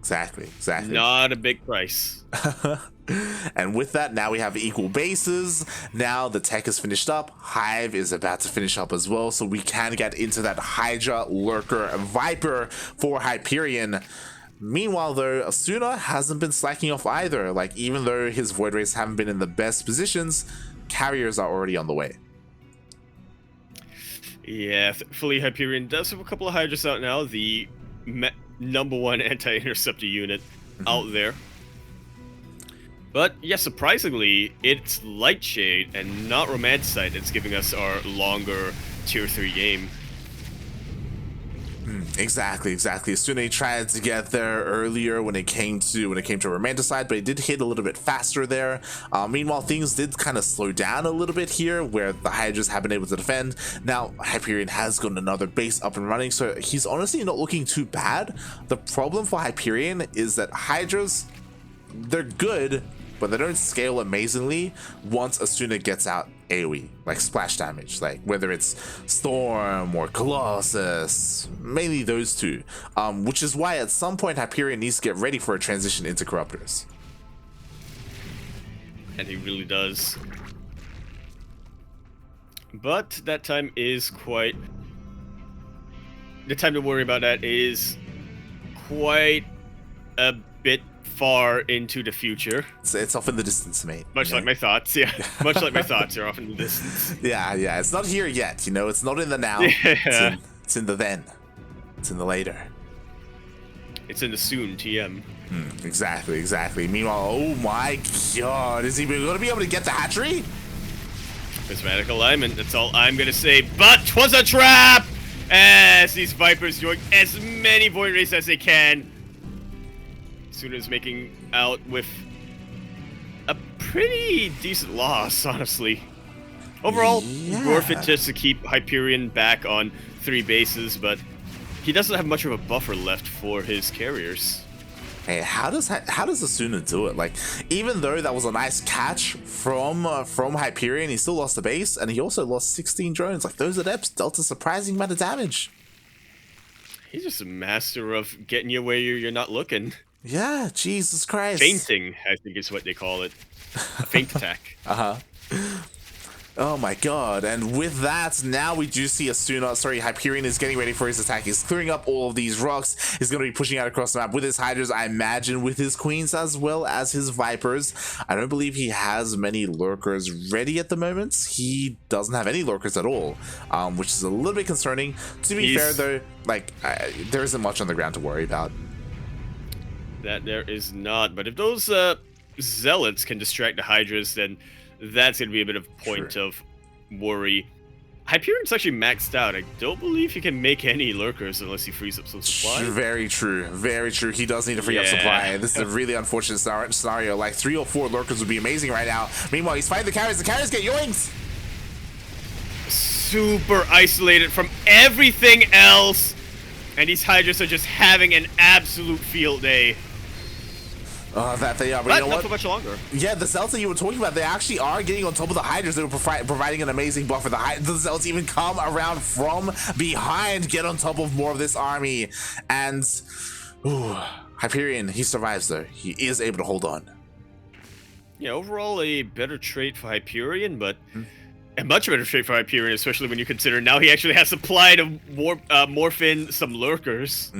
Exactly. Not a big price. And with that, now we have equal bases. Now the tech is finished up. Hive is about to finish up as well, so we can get into that Hydra, Lurker, Viper for Hyperion. Meanwhile, though, Asuna hasn't been slacking off either. Like, even though his Void Rays haven't been in the best positions, carriers are already on the way. Yeah, thankfully Hyperion does have a couple of Hydras out now. The #1 anti-interceptor unit out there. But yeah, surprisingly, it's Lightshade and not Romanticide that's giving us our longer tier 3 game. Exactly. Asuna tried to get there earlier when it came to Romanticide, but it did hit a little bit faster there. Meanwhile, things did kind of slow down a little bit here, where the Hydras have been able to defend. Now Hyperion has got another base up and running, so he's honestly not looking too bad. The problem for Hyperion is that Hydras, they're good, but they don't scale amazingly once Asuna gets out AoE, like splash damage, like whether it's Storm or Colossus, mainly those 2, which is why at some point Hyperion needs to get ready for a transition into Corruptors. And he really does. But that time is quite... The time to worry about that is quite a bit far into the future. It's off in the distance, mate. Much like my thoughts, yeah. Much like my thoughts are off in the distance. Yeah. It's not here yet, it's not in the now. Yeah. It's in the then. It's in the later. It's in the soon, TM. Exactly. Meanwhile, oh my god, is he going to be able to get the hatchery? Prismatic alignment, that's all I'm going to say. But 'twas a trap! As these Vipers doing as many Void Rays as they can. Asuna is making out with a pretty decent loss, honestly. Overall, worth it just to keep Hyperion back on 3 bases, but he doesn't have much of a buffer left for his carriers. Hey, how does Asuna do it? Like, even though that was a nice catch from Hyperion, he still lost the base, and he also lost 16 drones. Like, those adepts dealt a surprising amount of damage. He's just a master of getting you where you're not looking. Yeah, Jesus Christ. Fainting, I think is what they call it. A feint attack. Oh my god, and with that, now we do see Hyperion is getting ready for his attack. He's clearing up all of these rocks. He's going to be pushing out across the map with his Hydras, I imagine with his Queens as well as his Vipers. I don't believe he has many Lurkers ready at the moment. He doesn't have any Lurkers at all, which is a little bit concerning. To be fair though, like, there isn't much on the ground to worry about. That there is not, but if those Zealots can distract the Hydras, then that's going to be a bit of point of worry. Hyperion's actually maxed out. I don't believe he can make any Lurkers unless he frees up some supply. Very true. Very true. He does need to free up supply. This is a really unfortunate scenario. Like, 3 or 4 Lurkers would be amazing right now. Meanwhile, he's fighting the carriers. The carriers get yoinked. Super isolated from everything else. And these Hydras are just having an absolute field day. That they are, but you know not what? for much longer. Yeah, the Zealots that you were talking about, they actually are getting on top of the Hydras. They were providing an amazing buffer. The Zealots even come around from behind, get on top of more of this army. And, Hyperion, he survives though. He is able to hold on. Yeah, overall a better trait for Hyperion, but a much better trait for Hyperion, especially when you consider now he actually has supply to morph in some Lurkers.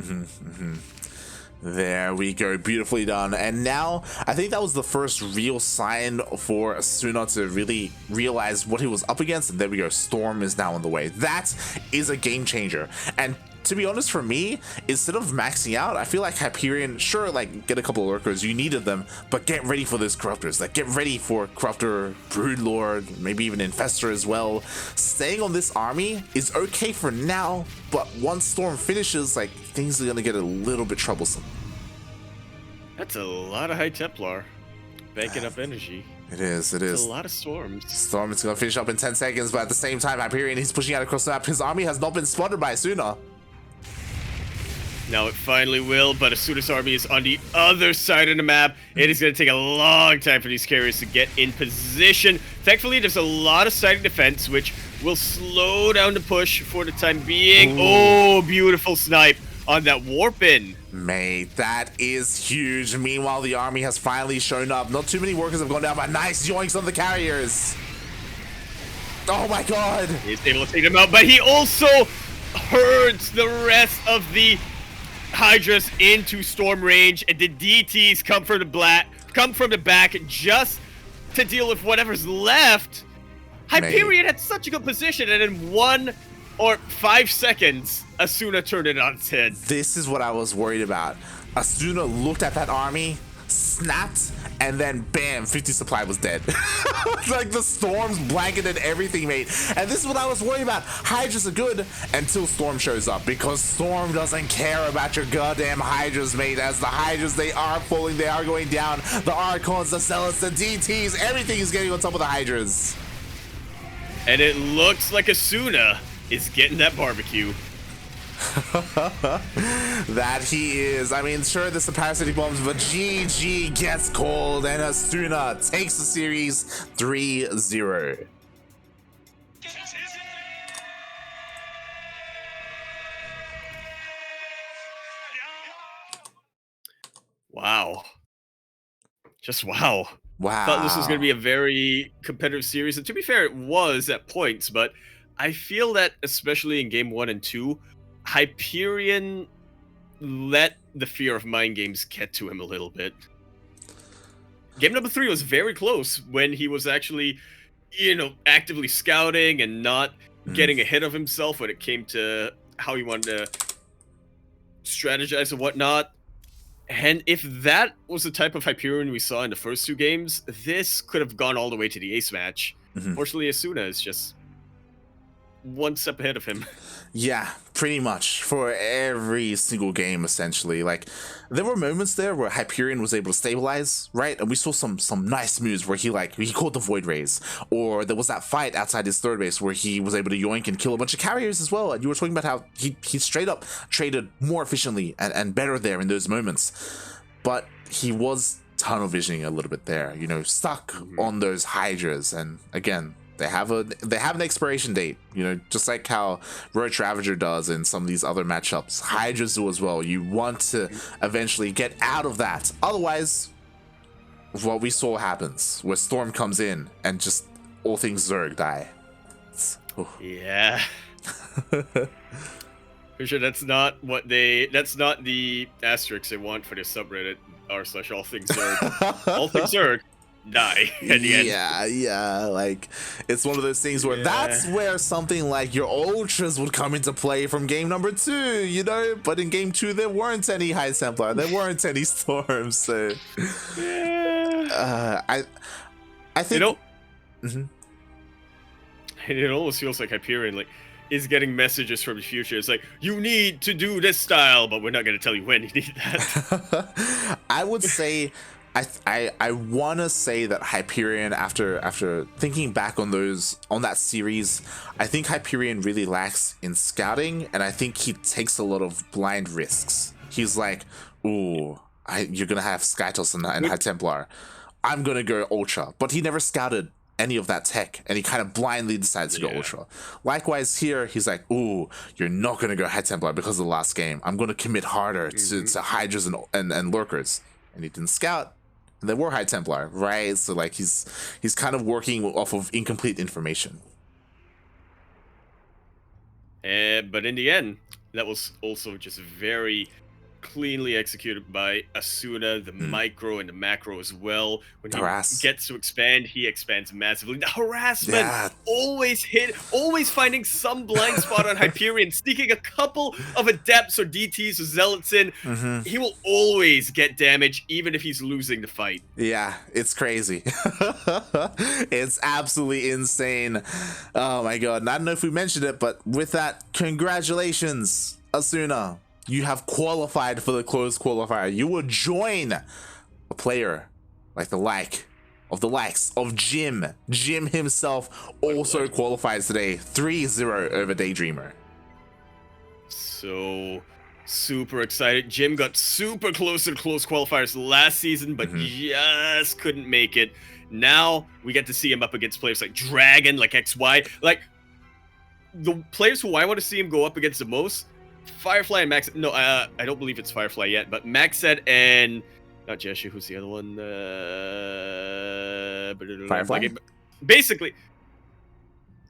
There we go, beautifully done. And now, I think that was the first real sign for Asuna to really realize what he was up against. And there we go, Storm is now on the way. That is a game changer. And to be honest, for me, instead of maxing out, I feel like Hyperion, sure, like, get a couple of Lurkers, you needed them, but get ready for those Corruptors. Like, get ready for Corruptor, Broodlord, maybe even Infestor as well. Staying on this army is okay for now, but once Storm finishes, like, things are gonna get a little bit troublesome. That's a lot of High Templar. Banking up energy. It is, It's a lot of storms. Storm is gonna finish up in 10 seconds, but at the same time, Hyperion, he's pushing out across the map. His army has not been spotted by Asuna. Now it finally will, but Asuna's army is on the other side of the map. It is going to take a long time for these carriers to get in position. Thankfully, there's a lot of siding defense, which will slow down the push for the time being. Ooh. Oh, beautiful snipe on that warp in. Mate, that is huge. Meanwhile, the army has finally shown up. Not too many workers have gone down, but nice yoinks on the carriers. Oh my god. He's able to take them out, but he also herds the rest of the Hydras into storm range, and the DTs come from the back just to deal with whatever's left. Hyperion had such a good position, and in 1 or 5 seconds, Asuna turned it on its head. This is what I was worried about. Asuna looked at that army, snapped, and then bam, 50 supply was dead. Like, the storms blanketed everything, mate. And this is what I was worried about. Hydras are good until Storm shows up, because Storm doesn't care about your goddamn Hydras, mate. As the Hydras, they are falling, they are going down. The Archons, the Zealots, the DTs, everything is getting on top of the Hydras. And it looks like Asuna is getting that barbecue. That he is. I mean, sure, there's some parasitic bombs, but GG gets called, and Asuna takes the series 3-0. Wow. Just wow. Wow. I thought this was going to be a very competitive series, and to be fair, it was at points, but I feel that, especially in game 1 and 2, Hyperion let the fear of mind games get to him a little bit. Game number 3 was very close when he was actually, actively scouting and not getting ahead of himself when it came to how he wanted to strategize and whatnot. And if that was the type of Hyperion we saw in the first 2 games, this could have gone all the way to the ace match. Fortunately, Asuna is just 1 step ahead of him. Yeah, pretty much for every single game, essentially. Like, there were moments there where Hyperion was able to stabilize, right? And we saw some nice moves where he caught the Void Rays, or there was that fight outside his third base where he was able to yoink and kill a bunch of carriers as well. And you were talking about how he straight up traded more efficiently and better there in those moments. but he was tunnel visioning a little bit there, you know, stuck on those Hydras. And again, they have an expiration date, you know, just like how Roach Ravager does in some of these other matchups. Hydras do as well. You want to eventually get out of that. Otherwise, what we saw happens, where Storm comes in and just all things Zerg die. Yeah. For sure, that's not the asterisk they want for their subreddit r/all things Zerg. All things Zerg die at the end. Yeah, like it's one of those things where that's where something like your Ultras would come into play from game number 2, you know, but in game 2 there weren't any High Templar, there weren't any Storms, so I think, you know, it almost feels like Hyperion is getting messages from the future. It's like, you need to do this style, but we're not going to tell you when you need that. I would say, I want to say that Hyperion, after thinking back on that series, I think Hyperion really lacks in scouting, and I think he takes a lot of blind risks. He's like, ooh, you're going to have Skytos and High Templar. I'm going to go Ultra. But he never scouted any of that tech, and he kind of blindly decides to go Ultra. Likewise here, he's like, ooh, you're not going to go High Templar because of the last game. I'm going to commit harder to Hydras and Lurkers. And he didn't scout, and they were High Templar, right? So like he's kind of working off of incomplete information. But in the end, that was also just very cleanly executed by Asuna, the micro and the macro as well. When he gets to expand, he expands massively. The harassment, always finding some blind spot on Hyperion, sneaking a couple of adepts or DTs or zealots in. He will always get damage, even if he's losing the fight. Yeah, it's crazy. It's absolutely insane. Oh my god. And I don't know if we mentioned it, but with that, congratulations, Asuna. You have qualified for the closed qualifier. You will join a player like the likes of Jim. Jim himself also qualifies today, 3-0 over Daydreamer. So super excited. Jim got super close to the closed qualifiers last season, but just couldn't make it. Now we get to see him up against players like Dragon, like XY, like the players who I want to see him go up against the most. Firefly and Max. No, I don't believe it's Firefly yet, but Maxed and not Jeshu. Who's the other one? Firefly. Basically,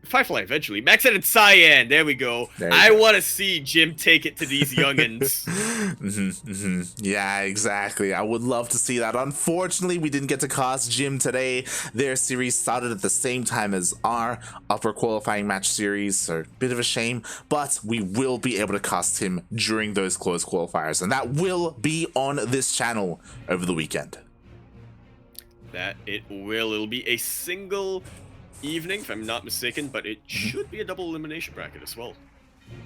Firefly eventually. Maxed and Cyan. There we go. I want to see Jim take it to these youngins. Yeah, exactly. I would love to see that. Unfortunately, we didn't get to cast Jim today. Their series started at the same time as our upper qualifying match series, so a bit of a shame, but we will be able to cast him during those closed qualifiers, and that will be on this channel over the weekend. That it will. It'll be a single evening, if I'm not mistaken, but it should be a double elimination bracket as well.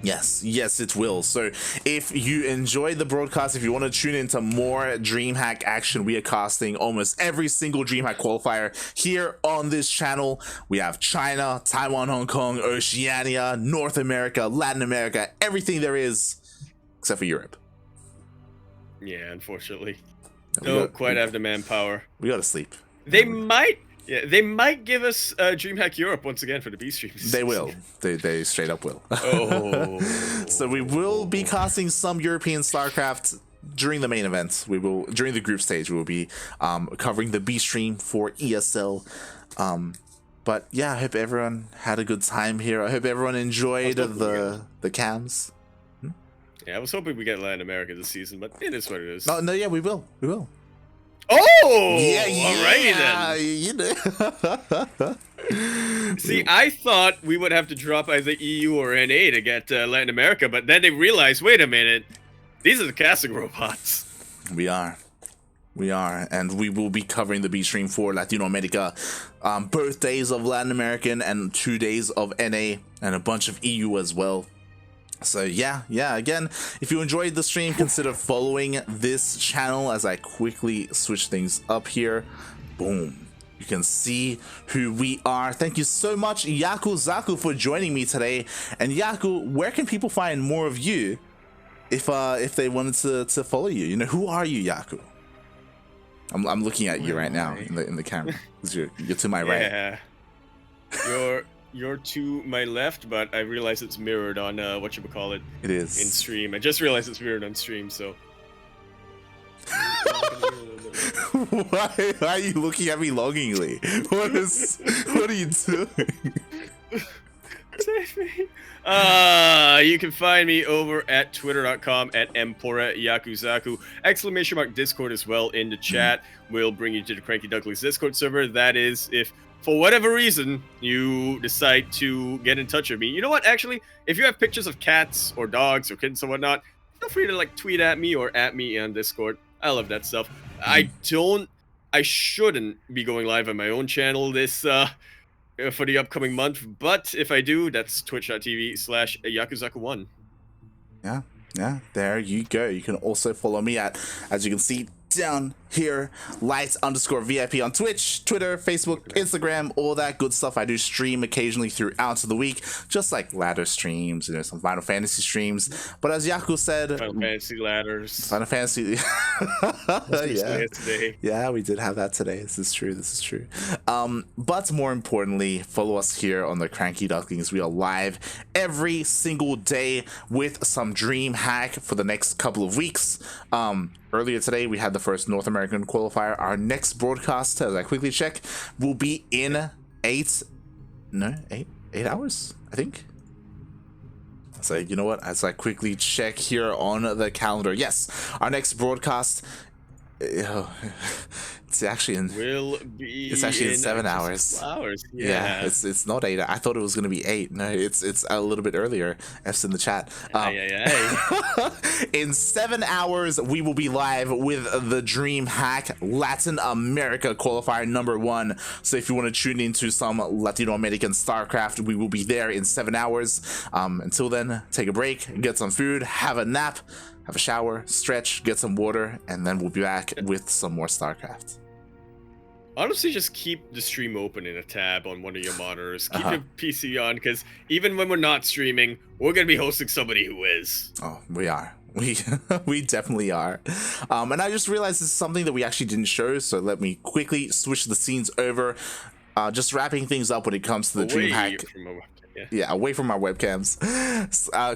Yes, it will. So if you enjoyed the broadcast, if you want to tune into more DreamHack action, we are casting almost every single DreamHack qualifier here on this channel. We have China, Taiwan, Hong Kong, Oceania, North America, Latin America, everything there is except for Europe. Yeah, unfortunately. Don't quite have the manpower. We gotta sleep. They might give us DreamHack Europe once again for the B streams. They will. They straight up will. Oh. So we will be casting some European StarCraft during the main event. We will, during the group stage, we will be covering the B stream for ESL. But yeah, I hope everyone had a good time here. I hope everyone enjoyed the cams. Yeah, I was hoping we get Latin America this season, but it is what it is. No, yeah, we will. Oh! Yeah, alrighty then. You know. See, I thought we would have to drop either EU or NA to get Latin America, but then they realized, wait a minute, these are the casting robots. We are, and we will be covering the B stream for Latino America, both days of Latin American and 2 days of NA, and a bunch of EU as well. So yeah, again, if you enjoyed the stream, consider following this channel as I quickly switch things up here. Boom. You can see who we are. Thank you so much, Yakuzaku, for joining me today. And Yaku, where can people find more of you if they wanted to follow you? You know, who are you, Yaku? I'm looking at you right now in the camera. You're to my right. Yeah. You're to my left, but I realize it's mirrored on whatchamacallit. It is. In stream. I just realized it's mirrored on stream, so. Why are you looking at me longingly? What are you doing? Save me. You can find me over at twitter.com at @Yakuzaku. ! Discord as well in the chat. We'll bring you to the Cranky Ducklings Discord server. That is if for whatever reason you decide to get in touch with me. You know what, actually, if you have pictures of cats or dogs or kittens or whatnot, feel free to like tweet at me or at me on Discord. I love that stuff. I shouldn't be going live on my own channel this for the upcoming month, but if I do, that's twitch.tv/Yakuzaku1. Yeah, there you go. You can also follow me at, as you can see down here, lights_VIP on Twitch, Twitter, Facebook, Instagram, all that good stuff. I do stream occasionally throughout the week, just like ladder streams, some Final Fantasy streams. But as Yaku said, Final Fantasy ladders. Final Fantasy. Today. Yeah, we did have that today. This is true. But more importantly, follow us here on the Cranky Ducklings. We are live every single day with some DreamHack for the next couple of weeks. Earlier today, we had the first North American qualifier. Our next broadcast, as I quickly check, will be in 8 hours, I think. So, you know what? As I quickly check here on the calendar. Yes, our next broadcast... it's actually in 7 hours. Yeah, it's not 8. I thought it was gonna be 8. No, it's a little bit earlier. F's in the chat. In 7 hours, we will be live with the DreamHack Latin America qualifier #1. So if you want to tune into some Latino American StarCraft, we will be there in 7 hours. Until then, take a break, get some food, have a nap, have a shower, stretch, get some water, and then we'll be back with some more StarCraft. Honestly, just keep the stream open in a tab on one of your monitors. Keep your PC on, because even when we're not streaming, we're going to be hosting somebody who is. Oh, we are. We definitely are. And I just realized this is something that we actually didn't show, so let me quickly switch the scenes over. Just wrapping things up when it comes to the DreamHack. Yeah, away from our webcams.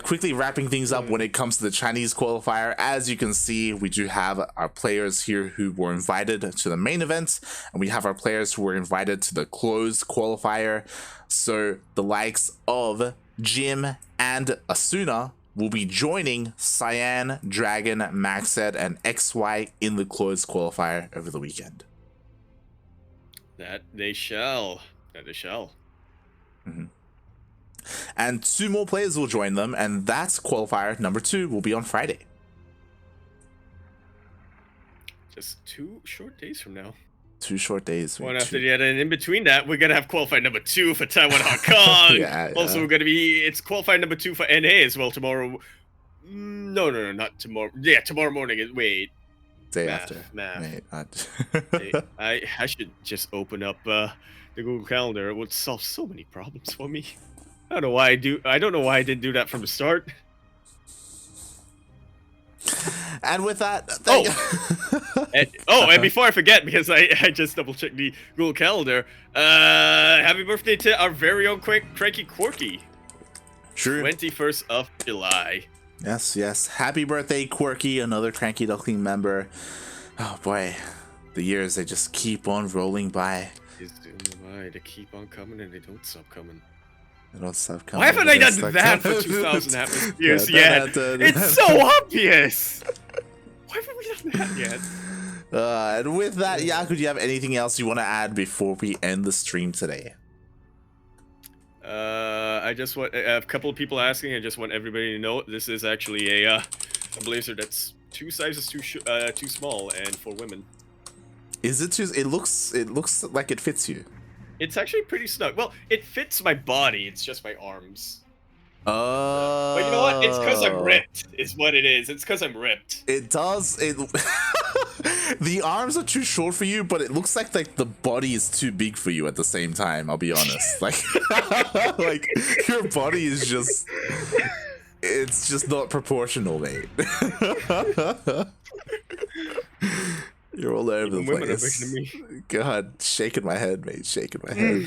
Quickly wrapping things up when it comes to the Chinese qualifier. As you can see, we do have our players here who were invited to the main event, and we have our players who were invited to the closed qualifier. So the likes of Jim and Asuna will be joining Cyan, Dragon, Maxed, and XY in the closed qualifier over the weekend. That they shall. And 2 more players will join them, and that's qualifier #2 will be on Friday. Just 2 short days from now. 2 short days. One after the other, and in between that, we're gonna have qualifier #2 for Taiwan Hong Kong. Also, we're gonna it's qualifier #2 for NA as well tomorrow. No, not tomorrow. Yeah, tomorrow morning. Wait. Day after. I should just open up the Google Calendar. It would solve so many problems for me. I don't know why I don't know why I didn't do that from the start. And with that, and before I forget, because I just double checked the Google Calendar. Happy birthday to our very own Cranky Quirky. True. 21st of July. Yes. Happy birthday, Quirky, another Cranky Duckling member. Oh boy, the years, they just keep on rolling by. They keep on coming and they don't stop coming. Why haven't I done that for 2,000 years yet? It's so obvious! Why haven't we done that yet? And with that, Yaku, do you have anything else you want to add before we end the stream today? I just want a couple of people asking. I just want everybody to know this is actually a blazer that's 2 sizes too small, and for women. Is it too? It looks like it fits you. It's actually pretty snug. Well, it fits my body. It's just my arms. Oh. But you know what? It's because I'm ripped. Is what it is. It's because I'm ripped. It does. The arms are too short for you, but it looks like the body is too big for you at the same time. I'll be honest. Like your body is just. It's just not proportional, mate. You're all over Even the women are bigger than place. me. God, shaking my head, mate, shaking my head.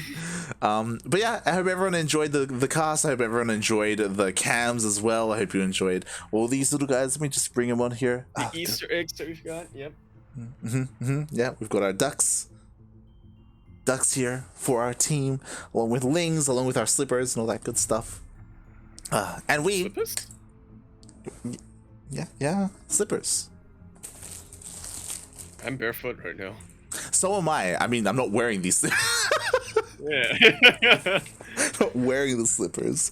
But yeah, I hope everyone enjoyed the cast. I hope everyone enjoyed the cams as well. I hope you enjoyed all these little guys. Let me just bring them on here. The Easter eggs that we've got. Yep. Yeah, we've got our ducks here for our team, along with Lings, along with our slippers and all that good stuff. And we, Slippers? yeah, slippers. I'm barefoot right now. So am I. I mean, I'm not wearing these. Yeah. Not wearing the slippers.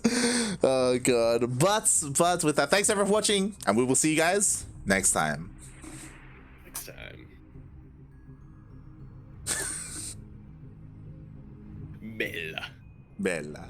Oh god. But with that, thanks everyone for watching, and we will see you guys next time. Next time. Bella. Bella.